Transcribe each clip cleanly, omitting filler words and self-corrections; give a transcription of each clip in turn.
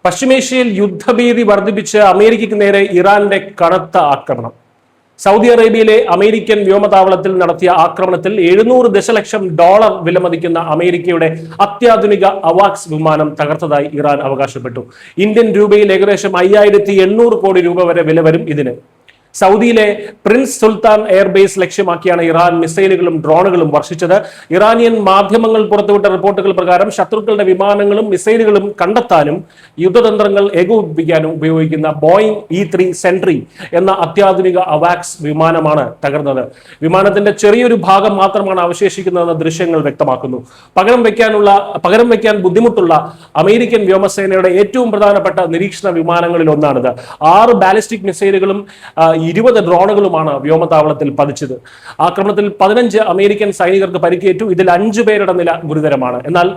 പശ്ചിമേഷ്യയിൽ യുദ്ധഭീതി വർദ്ധിപ്പിച്ച് അമേരിക്കയ്ക്ക് നേരെ ഇറാന്റെ കനത്ത ആക്രമണം. സൗദി അറേബ്യയിലെ അമേരിക്കൻ വ്യോമതാവളത്തിൽ നടത്തിയ ആക്രമണത്തിൽ $700 ദശലക്ഷം വിലമതിക്കുന്ന അമേരിക്കയുടെ അത്യാധുനിക അവാക്സ് വിമാനം തകർത്തതായി ഇറാൻ അവകാശപ്പെട്ടു. ഇന്ത്യൻ രൂപയിൽ ഏകദേശം 5800 കോടി രൂപ വരെ വില വരും ഇതിന്. സൗദിയിലെ പ്രിൻസ് സുൽത്താൻ എയർബേസ് ലക്ഷ്യമാക്കിയാണ് ഇറാൻ മിസൈലുകളും ഡ്രോണുകളും വർഷിച്ചത്. ഇറാനിയൻ മാധ്യമങ്ങൾ പുറത്തുവിട്ട റിപ്പോർട്ടുകൾ പ്രകാരം ശത്രുക്കളുടെ വിമാനങ്ങളും മിസൈലുകളും കണ്ടെത്താനും യുദ്ധതന്ത്രങ്ങൾ ഏകോപിപ്പിക്കാനും ഉപയോഗിക്കുന്ന ബോയിങ് E-3 സെൻട്രി എന്ന അത്യാധുനിക അവാക്സ് വിമാനമാണ് തകർന്നത്. വിമാനത്തിന്റെ ചെറിയൊരു ഭാഗം മാത്രമാണ് അവശേഷിക്കുന്നതെന്ന് ദൃശ്യങ്ങൾ വ്യക്തമാക്കുന്നു. പകരം വയ്ക്കാൻ ബുദ്ധിമുട്ടുള്ള അമേരിക്കൻ വ്യോമസേനയുടെ ഏറ്റവും പ്രധാനപ്പെട്ട നിരീക്ഷണ വിമാനങ്ങളിൽ ഒന്നാണിത്. 6 ബാലിസ്റ്റിക് മിസൈലുകളും 20 ഡ്രോണുകളുമാണ് വ്യോമതാവളത്തിൽ പതിച്ചത്. ആക്രമണത്തിൽ 15 അമേരിക്കൻ സൈനികർക്ക് പരിക്കേറ്റു. ഇതിൽ 5 പേരുടെ നില ഗുരുതരമാണ്. എന്നാൽ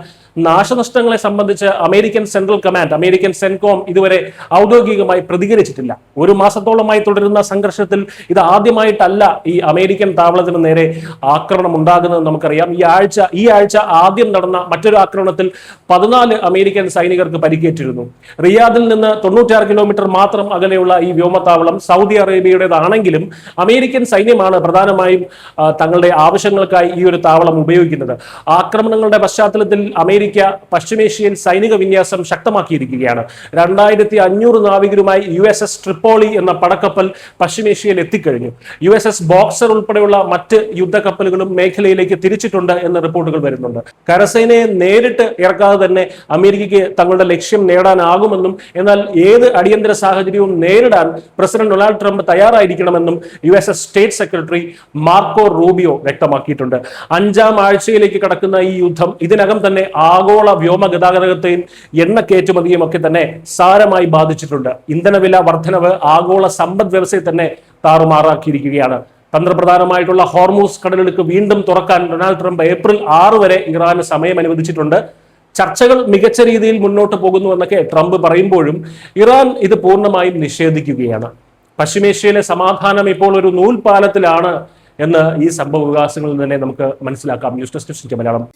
നാശനഷ്ടങ്ങളെ സംബന്ധിച്ച് American central command, American CENTCOM ഇതുവരെ ഔദ്യോഗികമായി പ്രതികരിച്ചിട്ടില്ല. 1 മാസത്തോളമായി തുടരുന്ന സംഘർഷത്തിൽ ഇത് ആദ്യമായിട്ടല്ല ഈ അമേരിക്കൻ താവളത്തിന് നേരെ ആക്രമണം ഉണ്ടാകുന്നത് നമുക്കറിയാം. ഈ ആഴ്ച ആദ്യം നടന്ന മറ്റൊരു ആക്രമണത്തിൽ 14 അമേരിക്കൻ സൈനികർക്ക് പരിക്കേറ്റിരുന്നു. റിയാദിൽ നിന്ന് 96 കിലോമീറ്റർ മാത്രം അകലെയുള്ള ഈ വ്യോമതാവളം സൗദി അറേബ്യയുടേതാണെങ്കിലും അമേരിക്കൻ സൈന്യമാണ് പ്രധാനമായും തങ്ങളുടെ ആവശ്യങ്ങൾക്കായി ഈ ഒരു താവളം ഉപയോഗിക്കുന്നത്. ആക്രമണങ്ങളുടെ പശ്ചാത്തലത്തിൽ അമേരിക്ക പശ്ചിമേഷ്യയിൽ സൈനിക വിന്യാസം ശക്തമാക്കിയിരിക്കുകയാണ്. 2500 നാവികരുമായി USS ട്രിപ്പോളി എന്ന പടക്കപ്പൽ പശ്ചിമേഷ്യയിൽ എത്തിക്കഴിഞ്ഞു. USS ബോക്സർ ഉൾപ്പെടെയുള്ള മറ്റ് യുദ്ധക്കപ്പലുകളും മേഖലയിലേക്ക് തിരിച്ചിട്ടുണ്ട് എന്ന് റിപ്പോർട്ടുകൾ വരുന്നുണ്ട്. കരസേനയെ നേരിട്ട് ഇറക്കാതെ തന്നെ അമേരിക്കയ്ക്ക് തങ്ങളുടെ ലക്ഷ്യം നേടാനാകുമെന്നും എന്നാൽ ഏത് അടിയന്തര സാഹചര്യവും നേരിടാൻ പ്രസിഡന്റ് ഡൊണാൾഡ് ട്രംപ് തയ്യാറായിരിക്കണമെന്നും USS state secretary Marco Rubio വ്യക്തമാക്കിയിട്ടുണ്ട്. 5ാം ആഴ്ചയിലേക്ക് കടക്കുന്ന ഈ യുദ്ധം ഇതിനകം തന്നെ ആഗോള വ്യോമ ഗതാഗതത്തെയും എണ്ണക്കയറ്റുമതിയും ഒക്കെ തന്നെ സാരമായി ബാധിച്ചിട്ടുണ്ട്. ഇന്ധനവില വർധനവ് ആഗോള സമ്പദ് വ്യവസ്ഥയെ തന്നെ താറുമാറാക്കിയിരിക്കുകയാണ്. തന്ത്രപ്രധാനമായിട്ടുള്ള ഹോർമൂസ് കടലിടുക്ക് വീണ്ടും തുറക്കാൻ ഡൊണാൾഡ് ട്രംപ് ഏപ്രിൽ 6 വരെ ഇറാന് സമയം അനുവദിച്ചിട്ടുണ്ട്. ചർച്ചകൾ മികച്ച രീതിയിൽ മുന്നോട്ട് പോകുന്നു എന്നൊക്കെ ട്രംപ് പറയുമ്പോഴും ഇറാൻ ഇത് പൂർണ്ണമായും നിഷേധിക്കുകയാണ്. പശ്ചിമേഷ്യയിലെ സമാധാനം ഇപ്പോൾ ഒരു നൂൽപാലത്തിലാണ് എന്ന് ഈ സംഭവ വികാസങ്ങളിൽ തന്നെ നമുക്ക് മനസ്സിലാക്കാം. News desk Malayalam.